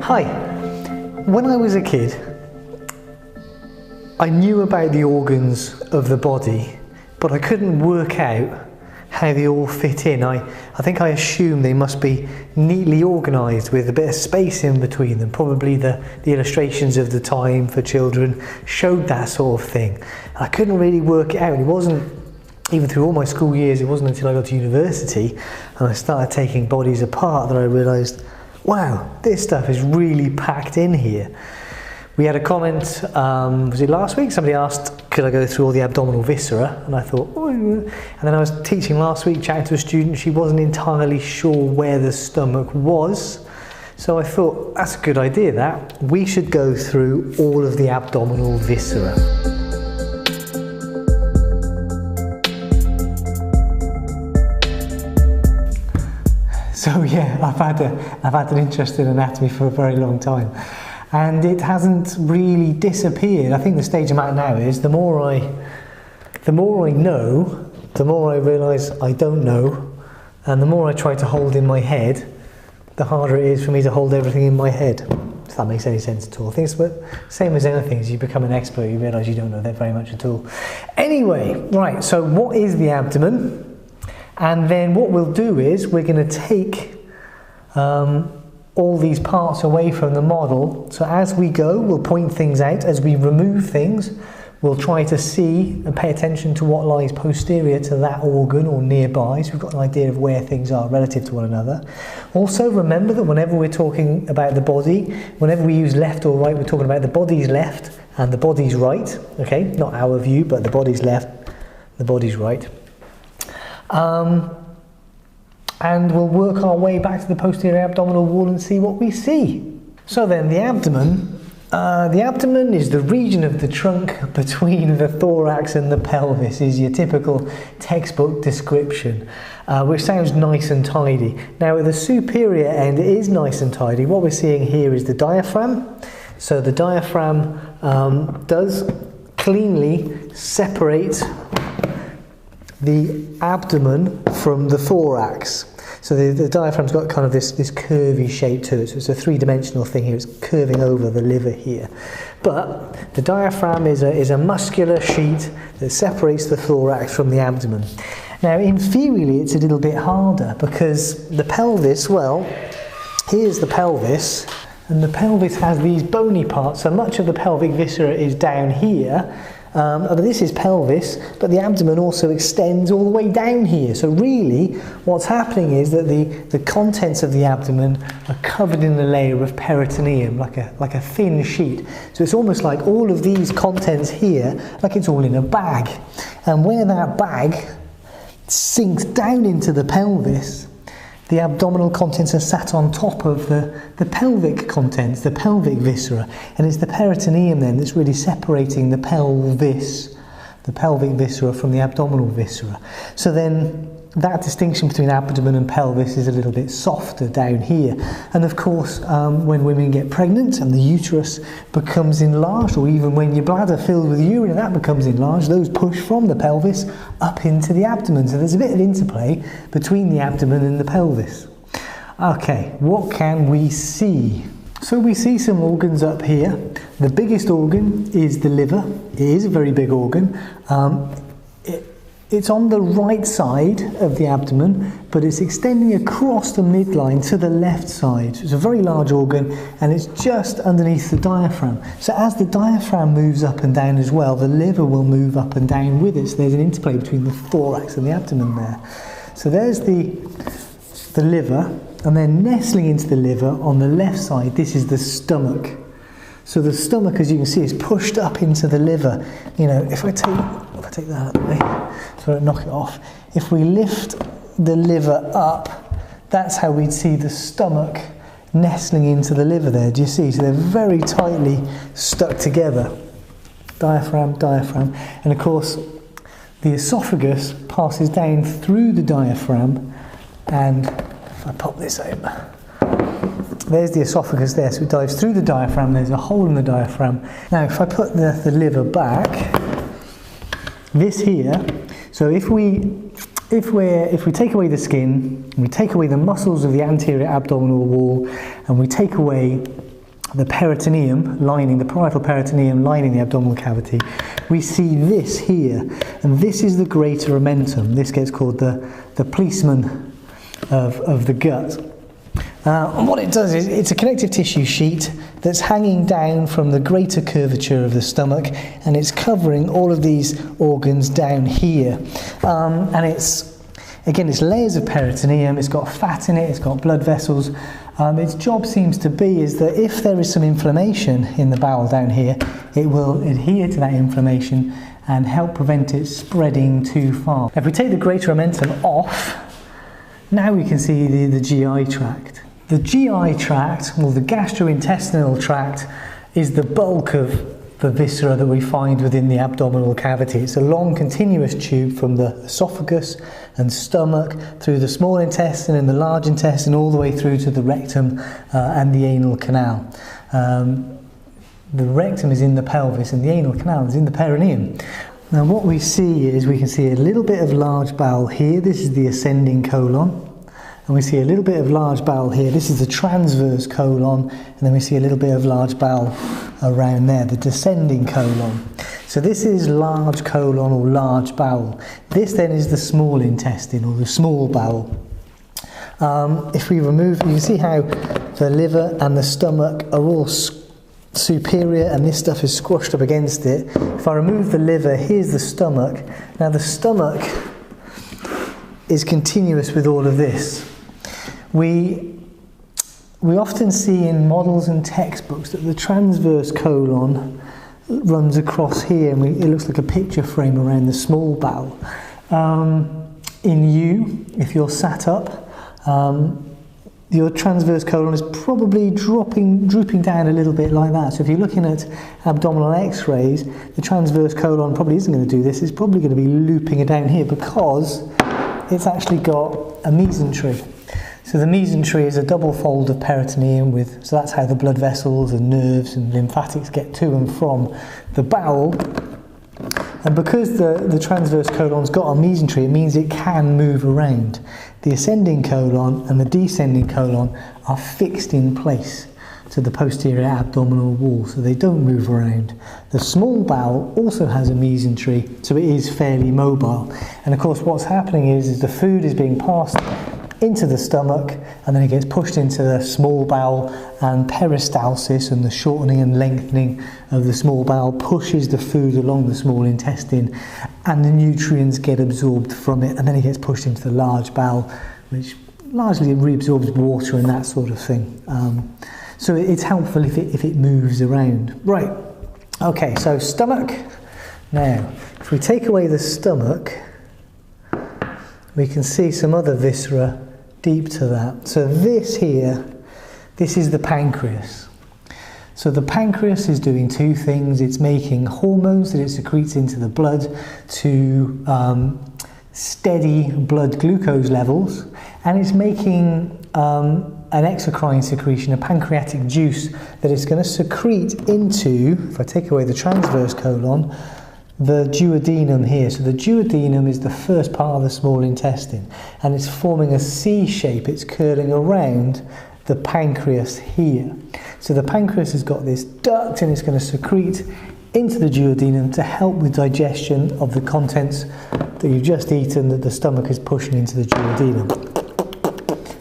Hi. When I was a kid, I knew about the organs of the body, but I couldn't work out how they all fit in. I think I assumed they must be neatly organised with a bit of space in between them. Probably the illustrations of the time for children showed that sort of thing. I couldn't really work it out. It wasn't, even through all my school years, it wasn't until I got to university and I started taking bodies apart that I realised, wow, this stuff is really packed in here. We had a comment, was it last week? Somebody asked, could I go through all the abdominal viscera? And I thought, oh. And then I was teaching last week, chatting to a student, she wasn't entirely sure where the stomach was. So I thought, that's a good idea that. We should go through all of the abdominal viscera. So yeah, I've had an interest in anatomy for a very long time, and it hasn't really disappeared. I think the stage I'm at now is the more I know, the more I realise I don't know, and the more I try to hold in my head, the harder it is for me to hold everything in my head. If that makes any sense at all. I think it's the same as anything. As you become an expert, you realise you don't know that very much at all. Anyway, right. So what is the abdomen? And then what we'll do is we're going to take all these parts away from the model. So as we go, we'll point things out. As we remove things, we'll try to see and pay attention to what lies posterior to that organ or nearby, so we've got an idea of where things are relative to one another. Also, remember that whenever we're talking about the body, whenever we use left or right, we're talking about the body's left and the body's right. Okay, not our view, but the body's left, the body's right. And we'll work our way back to the posterior abdominal wall and see what we see. So then the abdomen is the region of the trunk between the thorax and the pelvis, is your typical textbook description, which sounds nice and tidy. Now at the superior end it is nice and tidy. What we're seeing here is the diaphragm. So the diaphragm does cleanly separate the abdomen from the thorax. So the diaphragm's got kind of this curvy shape to it. So it's a three-dimensional thing here. It's curving over the liver here. But the diaphragm is a muscular sheet that separates the thorax from the abdomen. Now, inferiorly, it's a little bit harder because the pelvis, well, here's the pelvis, and the pelvis has these bony parts. So much of the pelvic viscera is down here. This is pelvis, but the abdomen also extends all the way down here. So really, what's happening is that the contents of the abdomen are covered in a layer of peritoneum, like a thin sheet. So it's almost like all of these contents here, like it's all in a bag. And where that bag sinks down into the pelvis, the abdominal contents are sat on top of the pelvic contents, the pelvic viscera, and it's the peritoneum then that's really separating the pelvis, the pelvic viscera from the abdominal viscera. So then that distinction between abdomen and pelvis is a little bit softer down here. And of course, when women get pregnant and the uterus becomes enlarged, or even when your bladder fills with urine and that becomes enlarged, those push from the pelvis up into the abdomen. So there's a bit of interplay between the abdomen and the pelvis. Okay, what can we see? So we see some organs up here. The biggest organ is the liver. It is a very big organ. It's on the right side of the abdomen, but it's extending across the midline to the left side. So it's a very large organ, and it's just underneath the diaphragm. So as the diaphragm moves up and down as well, the liver will move up and down with it. So there's an interplay between the thorax and the abdomen there. So there's the liver, and then nestling into the liver on the left side, this is the stomach. So the stomach, as you can see, is pushed up into the liver. You know, if I take that out of the way, so I don't knock it off. If we lift the liver up, that's how we'd see the stomach nestling into the liver there. Do you see? So they're very tightly stuck together. Diaphragm, diaphragm. And of course, the esophagus passes down through the diaphragm, and if I pop this out, there's the esophagus there, so it dives through the diaphragm, there's a hole in the diaphragm. Now if I put the liver back, this here, so if we if we take away the skin, we take away the muscles of the anterior abdominal wall, and we take away the peritoneum lining, the parietal peritoneum lining the abdominal cavity, we see this here, and this is the greater omentum. This gets called the policeman of the gut. And what it does is it's a connective tissue sheet that's hanging down from the greater curvature of the stomach, and it's covering all of these organs down here. And it's layers of peritoneum, it's got fat in it, it's got blood vessels. Its job seems to be is that if there is some inflammation in the bowel down here, it will adhere to that inflammation and help prevent it spreading too far. If we take the greater omentum off, now we can see the GI tract. The GI tract, or the gastrointestinal tract, is the bulk of the viscera that we find within the abdominal cavity. It's a long continuous tube from the esophagus and stomach through the small intestine and the large intestine all the way through to the rectum and the anal canal. The rectum is in the pelvis and the anal canal is in the perineum. Now what we see is we can see a little bit of large bowel here. This is the ascending colon. And we see a little bit of large bowel here. This is the transverse colon, and then we see a little bit of large bowel around there, the descending colon. So this is large colon or large bowel. This then is the small intestine or the small bowel. If we remove, you can see how the liver and the stomach are all superior, and this stuff is squashed up against it. If I remove the liver, here's the stomach. Now the stomach is continuous with all of this. We often see in models and textbooks that the transverse colon runs across here, and it looks like a picture frame around the small bowel. In you, if you're sat up, your transverse colon is probably drooping down a little bit like that. So if you're looking at abdominal x-rays, the transverse colon probably isn't going to do this. It's probably going to be looping it down here because it's actually got a mesentery. So the mesentery is a double fold of peritoneum so that's how the blood vessels and nerves and lymphatics get to and from the bowel. And because the transverse colon's got a mesentery, it means it can move around. The ascending colon and the descending colon are fixed in place to the posterior abdominal wall, so they don't move around. The small bowel also has a mesentery, so it is fairly mobile. And of course what's happening is the food is being passed into the stomach, and then it gets pushed into the small bowel, and peristalsis and the shortening and lengthening of the small bowel pushes the food along the small intestine, and the nutrients get absorbed from it, and then it gets pushed into the large bowel, which largely reabsorbs water and that sort of thing. So it's helpful if it moves around. Right, okay, so stomach. Now, if we take away the stomach, we can see some other viscera deep to that. So this here, this is the pancreas. So the pancreas is doing two things. It's making hormones that it secretes into the blood to steady blood glucose levels, and it's making an exocrine secretion, a pancreatic juice that it's going to secrete into, if I take away the transverse colon, the duodenum here. So the duodenum is the first part of the small intestine, and it's forming a C shape. It's curling around the pancreas here. So the pancreas has got this duct, and it's going to secrete into the duodenum to help with digestion of the contents that you've just eaten that the stomach is pushing into the duodenum.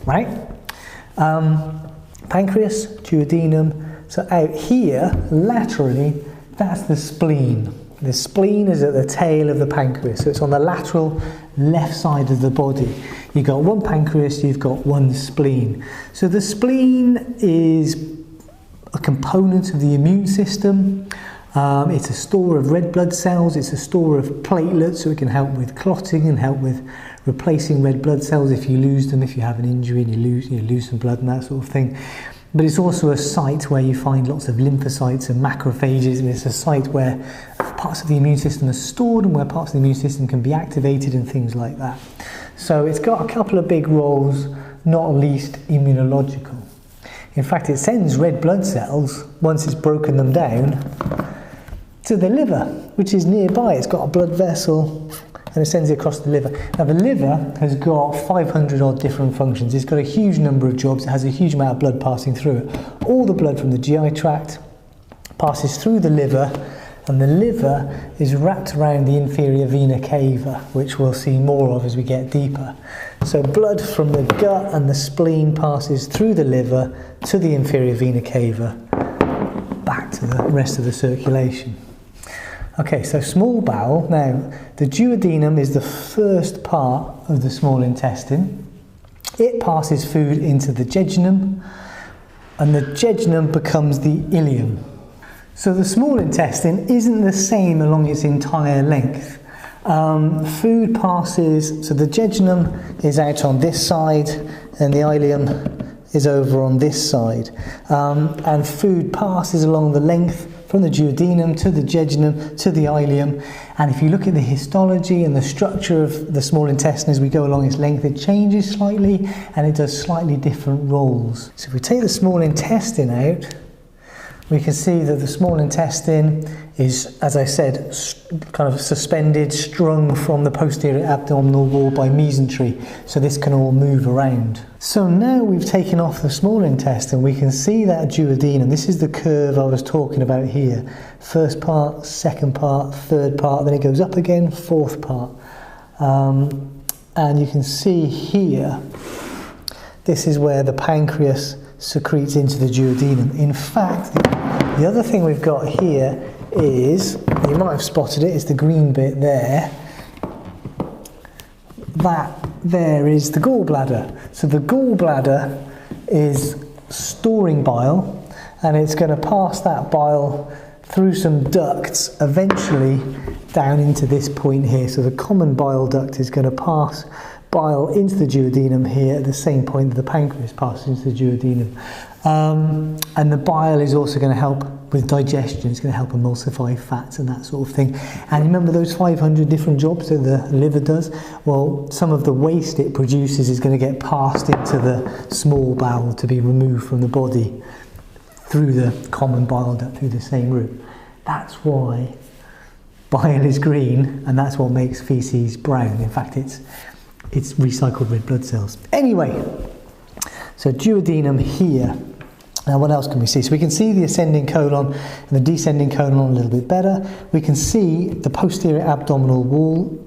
Right? Pancreas, duodenum. So out here, laterally, that's the spleen. The spleen is at the tail of the pancreas, so it's on the lateral left side of the body. You've got one pancreas, you've got one spleen. So the spleen is a component of the immune system. It's a store of red blood cells, it's a store of platelets, so it can help with clotting and help with replacing red blood cells if you lose them, if you have an injury and you lose some blood and that sort of thing. But it's also a site where you find lots of lymphocytes and macrophages, and it's a site where parts of the immune system are stored and where parts of the immune system can be activated and things like that. So it's got a couple of big roles, not least immunological. In fact, it sends red blood cells, once it's broken them down, to the liver, which is nearby. It's got a blood vessel and it sends it across the liver. Now the liver has got 500 odd different functions. It's got a huge number of jobs. It has a huge amount of blood passing through it. All the blood from the GI tract passes through the liver, and the liver is wrapped around the inferior vena cava, which we'll see more of as we get deeper. So blood from the gut and the spleen passes through the liver to the inferior vena cava, back to the rest of the circulation. Okay, so small bowel. Now, the duodenum is the first part of the small intestine. It passes food into the jejunum, and the jejunum becomes the ileum. So the small intestine isn't the same along its entire length. Food passes, so the jejunum is out on this side, and the ileum is over on this side. And food passes along the length from the duodenum to the jejunum to the ileum. And if you look at the histology and the structure of the small intestine as we go along its length, it changes slightly and it does slightly different roles. So if we take the small intestine out, we can see that the small intestine is, as I said, kind of suspended, strung from the posterior abdominal wall by mesentery, so this can all move around. So now we've taken off the small intestine, we can see that duodenum. This is the curve I was talking about here. First part, second part, third part, then it goes up again, fourth part. And you can see here, this is where the pancreas secretes into the duodenum. In fact, the other thing we've got here is, you might have spotted it, it's the green bit there. That there is the gallbladder. So the gallbladder is storing bile, and it's going to pass that bile through some ducts eventually down into this point here. So the common bile duct is going to pass bile into the duodenum here at the same point that the pancreas passes into the duodenum. And the bile is also going to help with digestion. It's going to help emulsify fats and that sort of thing. And remember those 500 different jobs that the liver does? Well, some of the waste it produces is going to get passed into the small bowel to be removed from the body through the common bile duct, through the same route. That's why bile is green, and that's what makes feces brown. In fact, it's recycled red blood cells. Anyway, so duodenum here. Now what else can we see? So we can see the ascending colon and the descending colon a little bit better. We can see the posterior abdominal wall,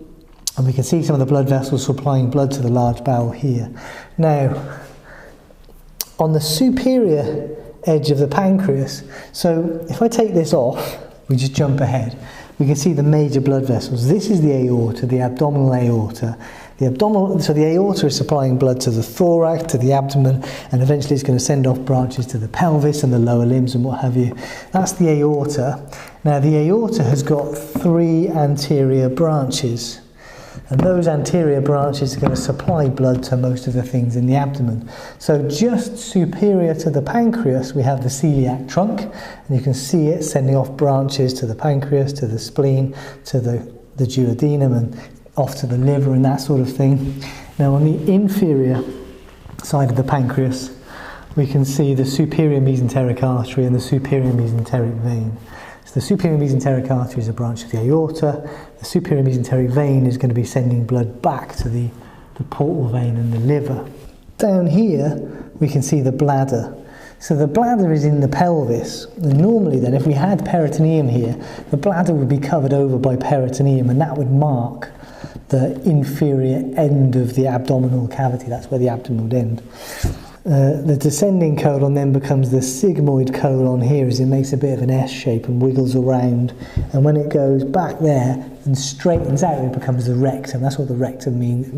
and we can see some of the blood vessels supplying blood to the large bowel here. Now, on the superior edge of the pancreas, so if I take this off, we just jump ahead, we can see the major blood vessels. This is the aorta, the abdominal aorta. So the aorta is supplying blood to the thorax, to the abdomen, and eventually it's going to send off branches to the pelvis and the lower limbs and what have you. That's the aorta. Now the aorta has got 3 anterior branches, and those anterior branches are going to supply blood to most of the things in the abdomen. So just superior to the pancreas we have the celiac trunk, and you can see it sending off branches to the pancreas, to the spleen, to the duodenum, and off to the liver and that sort of thing. Now on the inferior side of the pancreas we can see the superior mesenteric artery and the superior mesenteric vein. So the superior mesenteric artery is a branch of the aorta. The superior mesenteric vein is going to be sending blood back to the portal vein and the liver. Down here we can see the bladder. So the bladder is in the pelvis, and normally then if we had peritoneum here, the bladder would be covered over by peritoneum, and that would mark the inferior end of the abdominal cavity. That's where the abdomen would end. The descending colon then becomes the sigmoid colon here, as it makes a bit of an S shape and wiggles around, and when it goes back there and straightens out it becomes the rectum. That's what the rectum means.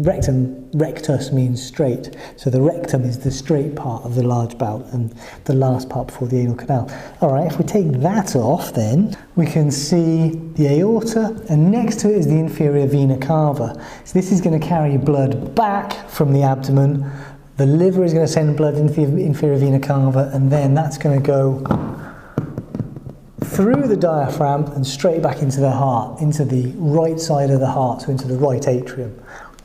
Rectus means straight, so the rectum is the straight part of the large bowel and the last part before the anal canal. Alright, if we take that off then we can see the aorta, and next to it is the inferior vena cava. So this is going to carry blood back from the abdomen. The liver is going to send blood into the inferior vena cava, and then that's going to go through the diaphragm and straight back into the heart, into the right side of the heart, so into the right atrium,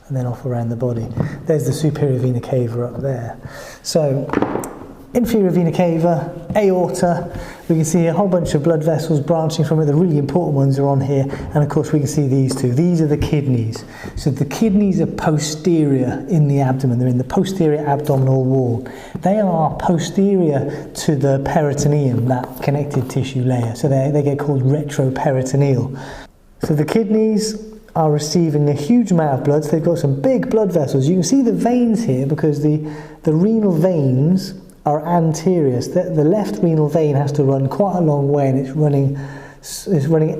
and then off around the body. There's the superior vena cava up there. So inferior vena cava, aorta. We can see a whole bunch of blood vessels branching from it. The really important ones are on here, and of course we can see these two. These are the kidneys. So the kidneys are posterior in the abdomen. They're in the posterior abdominal wall. They are posterior to the peritoneum, that connective tissue layer. So they get called retroperitoneal. So the kidneys are receiving a huge amount of blood. So they've got some big blood vessels. You can see the veins here because the renal veins are anterior. The left renal vein has to run quite a long way, and it's running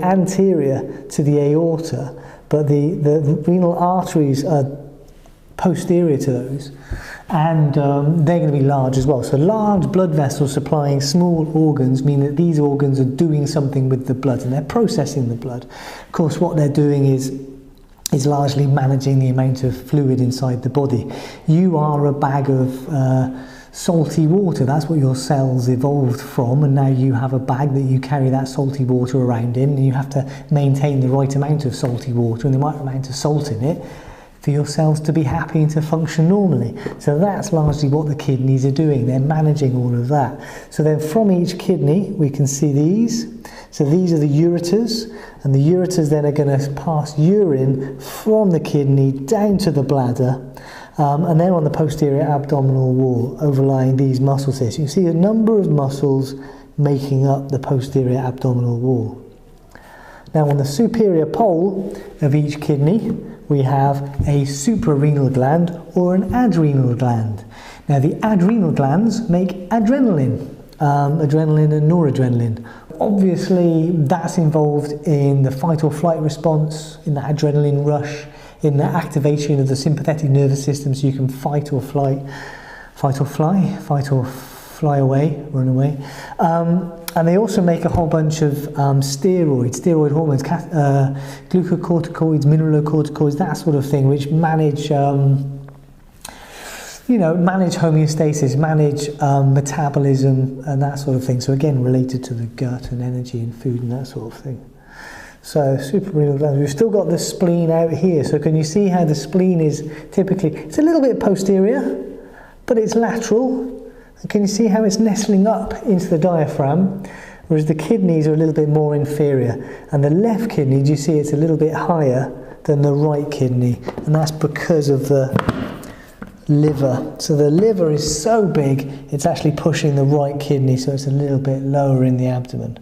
anterior to the aorta, but the renal arteries are posterior to those, and they're going to be large as well. So large blood vessels supplying small organs mean that these organs are doing something with the blood, and they're processing the blood. Of course, what they're doing is largely managing the amount of fluid inside the body. You are a bag of salty water. That's what your cells evolved from, and now you have a bag that you carry that salty water around in, and you have to maintain the right amount of salty water and the right amount of salt in it for your cells to be happy and to function normally. So that's largely what the kidneys are doing. They're managing all of that. So then from each kidney we can see these. So these are the ureters, and the ureters then are going to pass urine from the kidney down to the bladder. And they're on the posterior abdominal wall, overlying these muscles here. So you can see a number of muscles making up the posterior abdominal wall. Now on the superior pole of each kidney, we have a suprarenal gland or an adrenal gland. Now the adrenal glands make adrenaline, adrenaline and noradrenaline. Obviously that's involved in the fight or flight response, in the adrenaline rush, in the activation of the sympathetic nervous system, so you can fight or fly away, run away. And they also make a whole bunch of steroid hormones, glucocorticoids, mineralocorticoids, that sort of thing, which manage, manage homeostasis, manage metabolism and that sort of thing. So again, related to the gut and energy and food and that sort of thing. So suprarenal glands. We've still got the spleen out here. So can you see how the spleen is typically, it's a little bit posterior, but it's lateral. And can you see how it's nestling up into the diaphragm? Whereas the kidneys are a little bit more inferior. And the left kidney, do you see it's a little bit higher than the right kidney? And that's because of the liver. So the liver is so big, it's actually pushing the right kidney, so it's a little bit lower in the abdomen.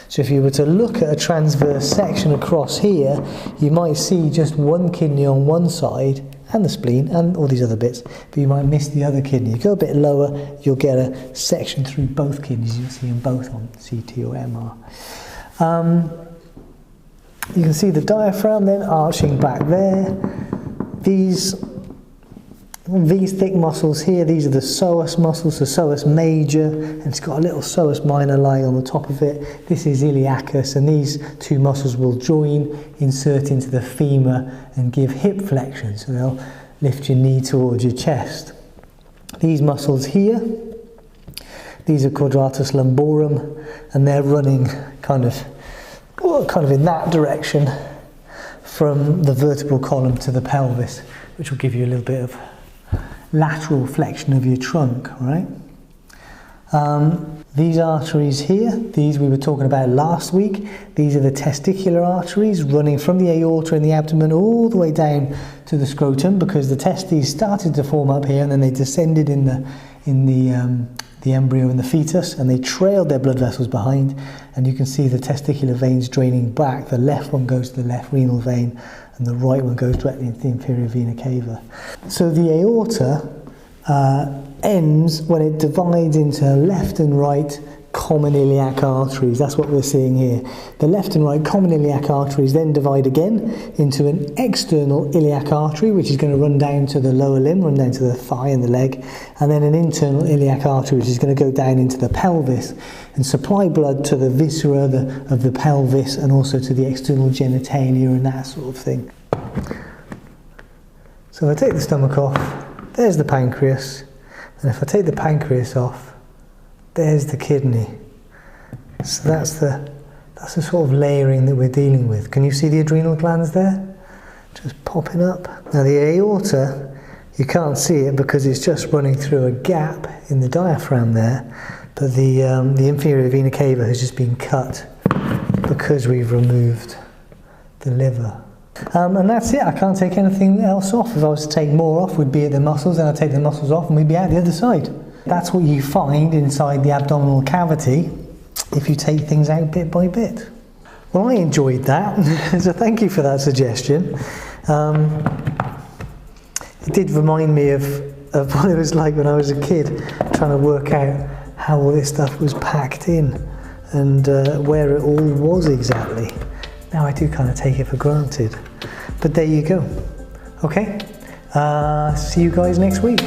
So if you were to look at a transverse section across here, you might see just one kidney on one side, and the spleen, and all these other bits, but you might miss the other kidney. You go a bit lower, you'll get a section through both kidneys. You'll see them both on CT or MR. You can see the diaphragm then arching back there. These thick muscles here, these are the psoas muscles, the psoas major, and it's got a little psoas minor lying on the top of it. This is iliacus, and these two muscles will join, insert into the femur and give hip flexion, so they'll lift your knee towards your chest. These muscles here, these are quadratus lumborum, and they're running kind of in that direction from the vertebral column to the pelvis, which will give you a little bit of lateral flexion of your trunk, right? These arteries here, these we were talking about last week, these are the testicular arteries running from the aorta in the abdomen all the way down to the scrotum, because the testes started to form up here and then they descended in the embryo and the fetus, and they trailed their blood vessels behind, and you can see the testicular veins draining back. The left one goes to the left renal vein, and the right one goes directly into the inferior vena cava. So the aorta ends when it divides into left and right common iliac arteries. That's what we're seeing here. The left and right common iliac arteries then divide again into an external iliac artery, which is going to run down to the lower limb, run down to the thigh and the leg, and then an internal iliac artery, which is going to go down into the pelvis and supply blood to the viscera of the pelvis, and also to the external genitalia and that sort of thing. So if I take the stomach off, there's the pancreas, and if I take the pancreas off, there's the kidney. So that's the sort of layering that we're dealing with. Can you see the adrenal glands there? Just popping up. Now the aorta You can't see it because it's just running through a gap in the diaphragm there, but the inferior vena cava has just been cut because we've removed the liver. And that's it. I can't take anything else off. If I was to take more off, we'd be at the muscles, then I'd take the muscles off and we'd be out the other side. That's what you find inside the abdominal cavity if you take things out bit by bit. Well, I enjoyed that, so thank you for that suggestion. It did remind me of what it was like when I was a kid, trying to work out how all this stuff was packed in and where it all was exactly. Now I do kind of take it for granted. But there you go. Okay, see you guys next week.